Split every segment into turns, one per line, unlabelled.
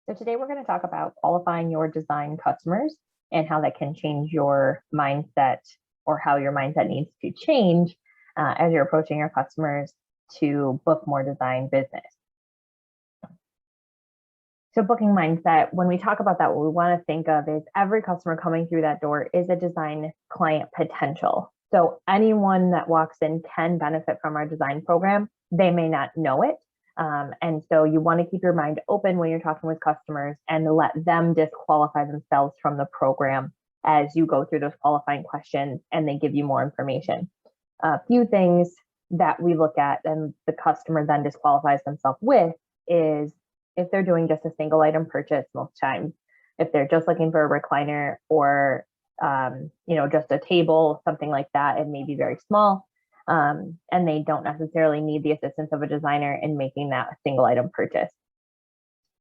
So today we're going to talk about qualifying your design customers and how that can change your mindset or how your mindset needs to change as you're approaching your customers to book more design business. So booking mindset, when we talk about that, what we want to think of is every customer coming through that door is a design client potential. So anyone that walks in can benefit from our design program. They may not know it. And so you want to keep your mind open when you're talking with customers and let them disqualify themselves from the program as you go through those qualifying questions and they give you more information. A few things that we look at and the customer then disqualifies themselves with is if they're doing just a single item purchase most times, if they're just looking for a recliner or just a table, something like that, it may be very small. And they don't necessarily need the assistance of a designer in making that a single item purchase.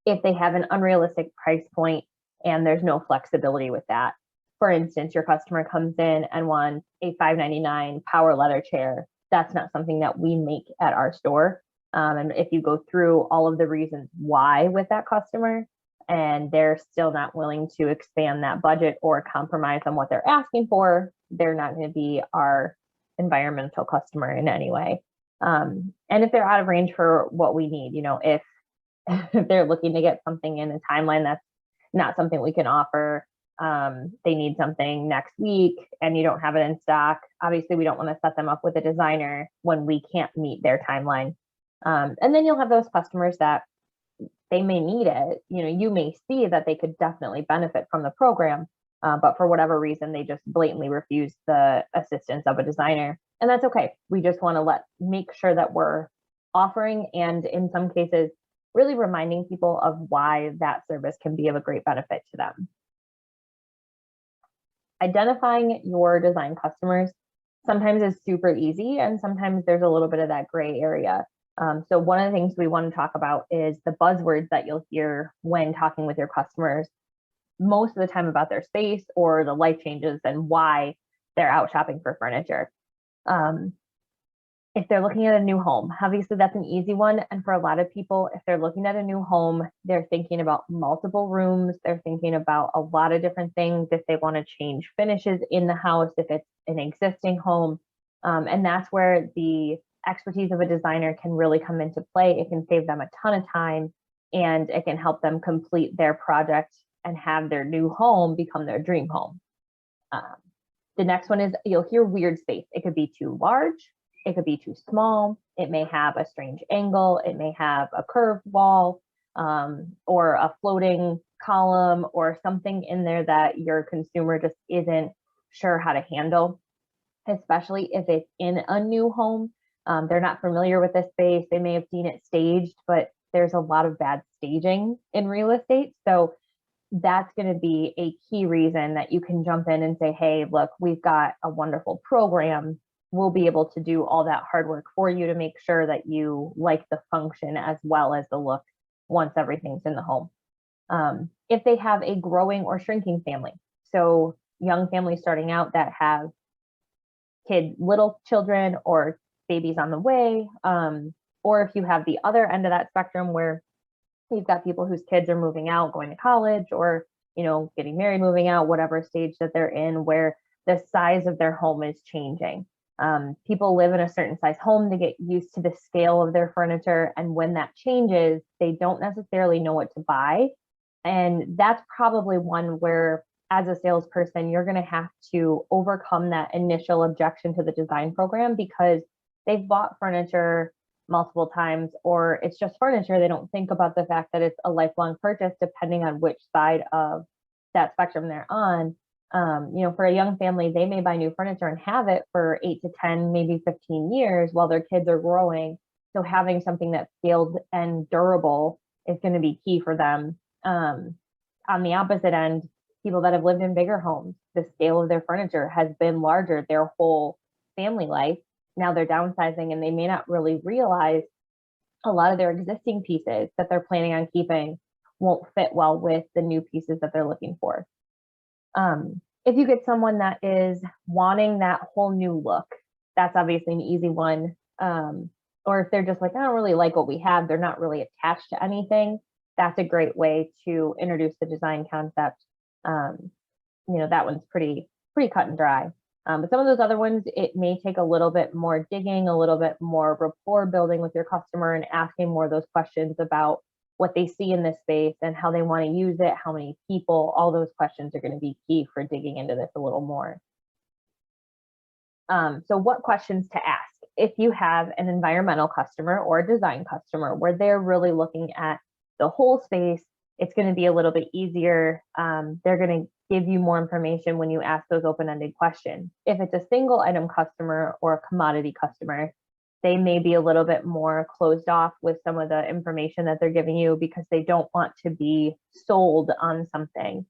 If they have an unrealistic price point and there's no flexibility with that, for instance, your customer comes in and wants a $5.99 power leather chair. That's not something that we make at our store. And if you go through all of the reasons why with that customer and they're still not willing to expand that budget or compromise on what they're asking for, they're not going to be our environmental customer in any way. And if they're out of range for what we need, if they're looking to get something in a timeline that's not something we can offer, they need something next week and you don't have it in stock, obviously we don't want to set them up with a designer when we can't meet their timeline. And then you'll have those customers that they may need it. You may see that they could definitely benefit from the program, but for whatever reason, they just blatantly refuse the assistance of a designer. And that's okay. We just want to make sure that we're offering and in some cases, really reminding people of why that service can be of a great benefit to them. Identifying your design customers sometimes is super easy and sometimes there's a little bit of that gray area. So one of the things we want to talk about is the buzzwords that you'll hear when talking with your customers most of the time about their space or the life changes and why they're out shopping for furniture. If they're looking at a new home, obviously that's an easy one. And for a lot of people, if they're looking at a new home, they're thinking about multiple rooms. They're thinking about a lot of different things. If they want to change finishes in the house, if it's an existing home. And that's where the expertise of a designer can really come into play. It can save them a ton of time and it can help them complete their project and have their new home become their dream home. The next one is you'll hear weird space. It could be too large. It could be too small. It may have a strange angle. It may have a curved wall or a floating column or something in there that your consumer just isn't sure how to handle, especially if it's in a new home. They're not familiar with this space. They may have seen it staged, but there's a lot of bad staging in real estate. So that's going to be a key reason that you can jump in and say, hey, look, we've got a wonderful program. We'll be able to do all that hard work for you to make sure that you like the function as well as the look once everything's in the home. If they have a growing or shrinking family, so young families starting out that have little children or babies on the way, or if you have the other end of that spectrum where you've got people whose kids are moving out, going to college, or getting married, moving out, whatever stage that they're in, where the size of their home is changing. People live in a certain size home to get used to the scale of their furniture, and when that changes, they don't necessarily know what to buy. And that's probably one where, as a salesperson, you're going to have to overcome that initial objection to the design program because they've bought furniture multiple times, or it's just furniture. They don't think about the fact that it's a lifelong purchase, depending on which side of that spectrum they're on. For a young family, they may buy new furniture and have it for 8 to 10, maybe 15 years while their kids are growing. So having something that's scaled and durable is going to be key for them. On the opposite end, people that have lived in bigger homes, the scale of their furniture has been larger their whole family life. Now they're downsizing and they may not really realize a lot of their existing pieces that they're planning on keeping won't fit well with the new pieces that they're looking for. If you get someone that is wanting that whole new look, that's obviously an easy one. Or if they're just like, I don't really like what we have, they're not really attached to anything. that's a great way to introduce the design concept. That one's pretty cut and dry. But some of those other ones, it may take a little bit more digging, a little bit more rapport building with your customer and asking more of those questions about what they see in this space and how they want to use it, how many people, all those questions are going to be key for digging into this a little more. So what questions to ask? If you have an environmental customer or a design customer where they're really looking at the whole space, it's going to be a little bit easier. They're going to give you more information when you ask those open-ended questions. If it's a single item customer or a commodity customer, they may be a little bit more closed off with some of the information that they're giving you because they don't want to be sold on something.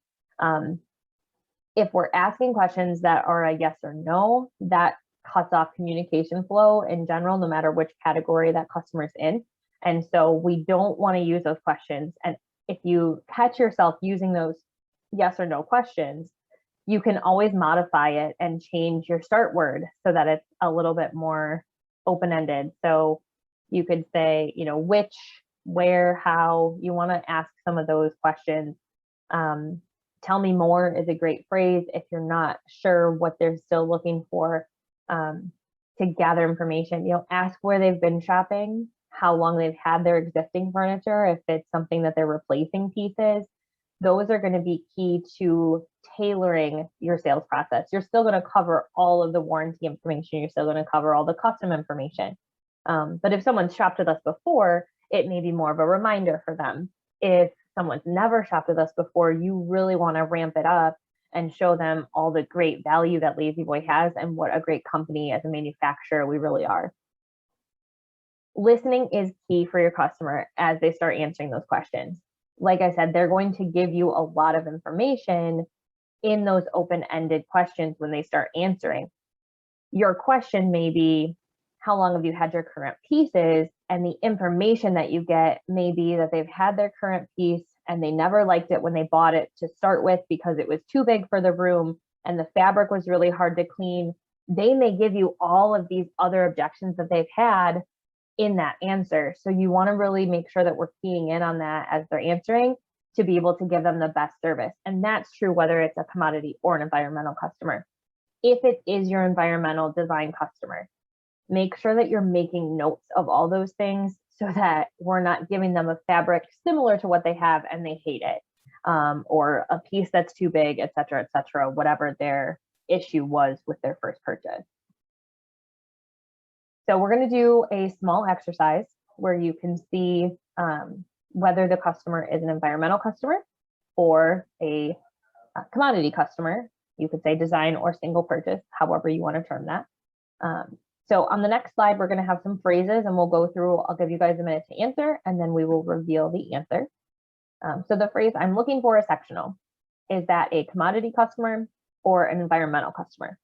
If we're asking questions that are a yes or no, that cuts off communication flow in general, no matter which category that customer's in. And so we don't want to use those questions. And if you catch yourself using those yes or no questions, you can always modify it and change your start word so that it's a little bit more open-ended. So you could say, which, where, how. You want to ask some of those questions. Tell me more is a great phrase if you're not sure what they're still looking for, to gather information. Ask where they've been shopping, how long they've had their existing furniture, if it's something that they're replacing pieces. Those are going to be key to tailoring your sales process. You're still going to cover all of the warranty information. You're still going to cover all the custom information. But if someone's shopped with us before, it may be more of a reminder for them. If someone's never shopped with us before, you really want to ramp it up and show them all the great value that La-Z-Boy has and what a great company as a manufacturer we really are. Listening is key for your customer as they start answering those questions. Like I said, they're going to give you a lot of information in those open-ended questions when they start answering. Your question may be, how long have you had your current pieces? And the information that you get may be that they've had their current piece and they never liked it when they bought it to start with because it was too big for the room and the fabric was really hard to clean. They may give you all of these other objections that they've had in that answer. So you want to really make sure that we're keying in on that as they're answering to be able to give them the best service. And that's true whether it's a commodity or an environmental customer. If it is your environmental design customer, make sure that you're making notes of all those things so that we're not giving them a fabric similar to what they have and they hate it, or a piece that's too big, et cetera, whatever their issue was with their first purchase. So we're going to do a small exercise where you can see whether the customer is an environmental customer or a commodity customer. You could say design or single purchase, however you want to term that. So on the next slide, we're going to have some phrases and we'll go through, I'll give you guys a minute to answer and then we will reveal the answer. So the phrase I'm looking for a sectional, is that a commodity customer or an environmental customer?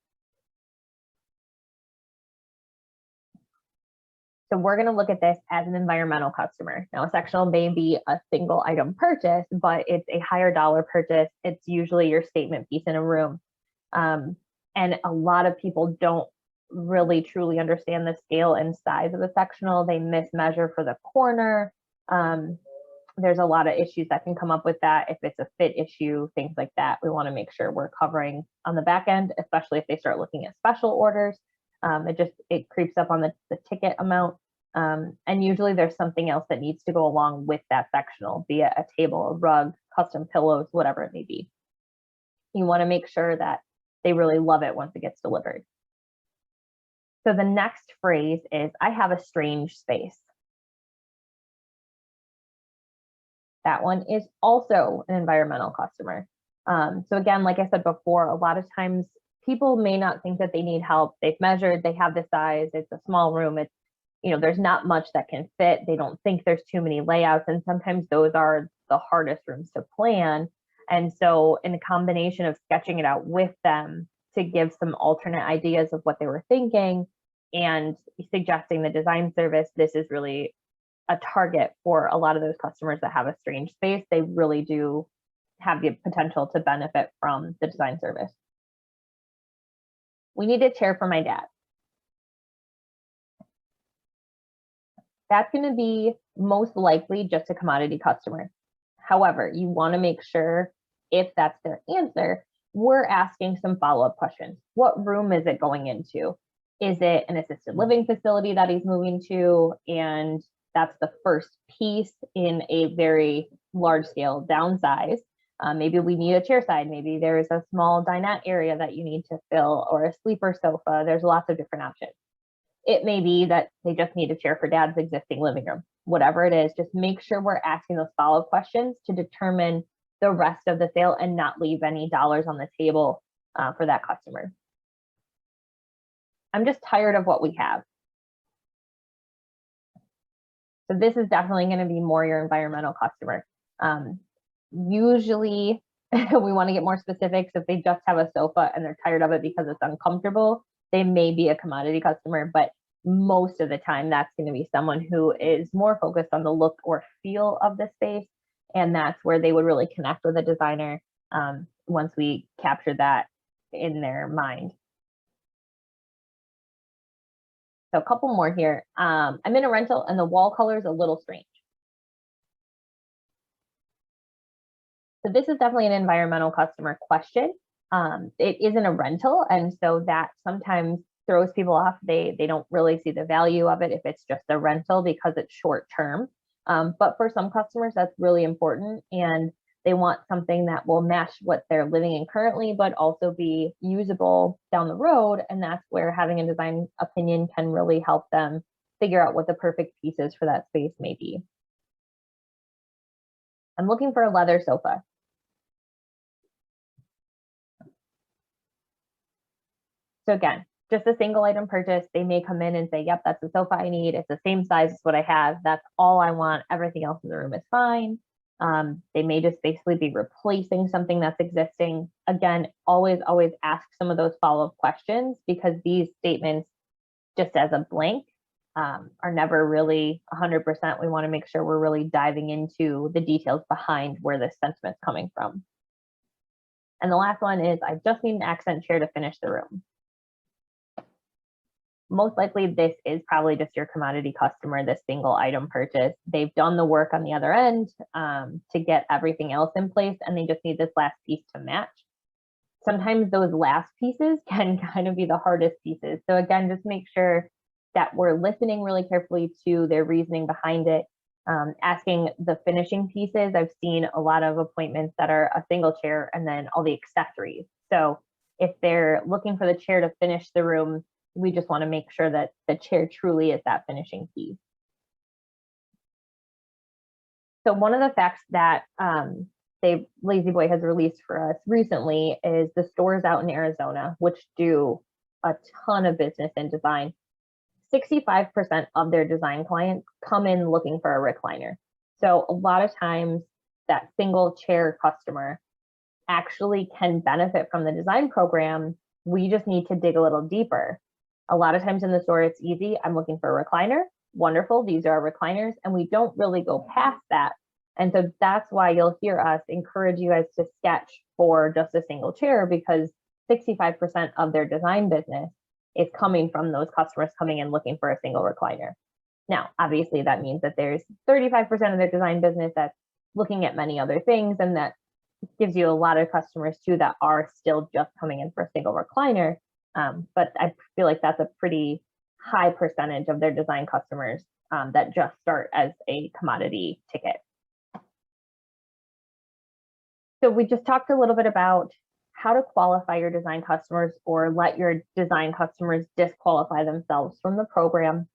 So we're going to look at this as an environmental customer. Now, a sectional may be a single item purchase, but it's a higher dollar purchase. It's usually your statement piece in a room. And a lot of people don't really truly understand the scale and size of a sectional. They mismeasure for the corner. There's a lot of issues that can come up with that. If it's a fit issue, things like that, we want to make sure we're covering on the back end, especially if they start looking at special orders. It creeps up on the ticket amount. And usually there's something else that needs to go along with that sectional, be it a table, a rug, custom pillows, whatever it may be. You want to make sure that they really love it once it gets delivered. So the next phrase is, I have a strange space. That one is also an environmental customer. So again, like I said before, a lot of times people may not think that they need help. They've measured, they have the size, it's a small room, it's, there's not much that can fit. They don't think there's too many layouts. And sometimes those are the hardest rooms to plan. And so in a combination of sketching it out with them to give some alternate ideas of what they were thinking and suggesting the design service, this is really a target for a lot of those customers that have a strange space. They really do have the potential to benefit from the design service. We need a chair for my dad. That's going to be most likely just a commodity customer. However, you want to make sure if that's their answer, we're asking some follow-up questions. What room is it going into? Is it an assisted living facility that he's moving to? And that's the first piece in a very large scale downsize. Maybe we need a chair side. Maybe there's a small dinette area that you need to fill, or a sleeper sofa. There's lots of different options. It may be that they just need a chair for dad's existing living room. Whatever it is, just make sure we're asking those follow-up questions to determine the rest of the sale and not leave any dollars on the table for that customer. I'm just tired of what we have. So this is definitely going to be more your environmental customer. Usually we want to get more specifics. If they just have a sofa and they're tired of it because it's uncomfortable, they may be a commodity customer, but most of the time that's going to be someone who is more focused on the look or feel of the space. And that's where they would really connect with a designer once we capture that in their mind. So a couple more here. I'm in a rental and the wall color is a little strange. So this is definitely an environmental customer question. It isn't a rental, and so that sometimes throws people off. They don't really see the value of it if it's just a rental because it's short term. But for some customers, that's really important, and they want something that will match what they're living in currently, but also be usable down the road. And that's where having a design opinion can really help them figure out what the perfect pieces for that space may be. I'm looking for a leather sofa. So again, just a single item purchase. They may come in and say, yep, that's the sofa I need. It's the same size as what I have. That's all I want. Everything else in the room is fine. They may just basically be replacing something that's existing. Again, always ask some of those follow-up questions, because these statements, just as a blank, are never really 100%. We want to make sure we're really diving into the details behind where this sentiment's coming from. And the last one is, I just need an accent chair to finish the room. Most likely this is probably just your commodity customer, this single item purchase. They've done the work on the other end to get everything else in place, and they just need this last piece to match. Sometimes those last pieces can kind of be the hardest pieces. So again, just make sure that we're listening really carefully to their reasoning behind it. Asking the finishing pieces. I've seen a lot of appointments that are a single chair and then all the accessories. So if they're looking for the chair to finish the room, we just want to make sure that the chair truly is that finishing piece. So one of the facts that La-Z-Boy has released for us recently is the stores out in Arizona, which do a ton of business in design. 65% of their design clients come in looking for a recliner. So a lot of times that single chair customer actually can benefit from the design program. We just need to dig a little deeper. A lot of times in the store, it's easy. I'm looking for a recliner. Wonderful. These are our recliners. And we don't really go past that. And so that's why you'll hear us encourage you guys to sketch for just a single chair, because 65% of their design business is coming from those customers coming in looking for a single recliner. Now, obviously, that means that there's 35% of their design business that's looking at many other things, and that gives you a lot of customers too that are still just coming in for a single recliner. But I feel like that's a pretty high percentage of their design customers that just start as a commodity ticket. So we just talked a little bit about how to qualify your design customers, or let your design customers disqualify themselves from the program.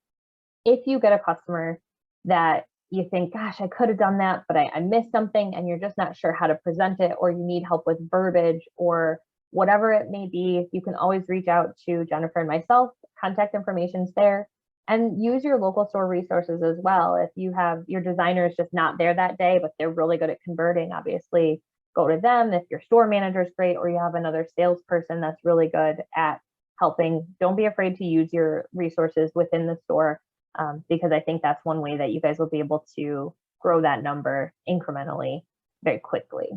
If you get a customer that you think, gosh, I could have done that, but I missed something, and you're just not sure how to present it, or you need help with verbiage or whatever it may be, you can always reach out to Jennifer and myself. Contact information's there, and use your local store resources as well. If you have your designer is just not there that day, but they're really good at converting, obviously go to them. If your store manager is great, or you have another salesperson that's really good at helping, don't be afraid to use your resources within the store, because I think that's one way that you guys will be able to grow that number incrementally very quickly.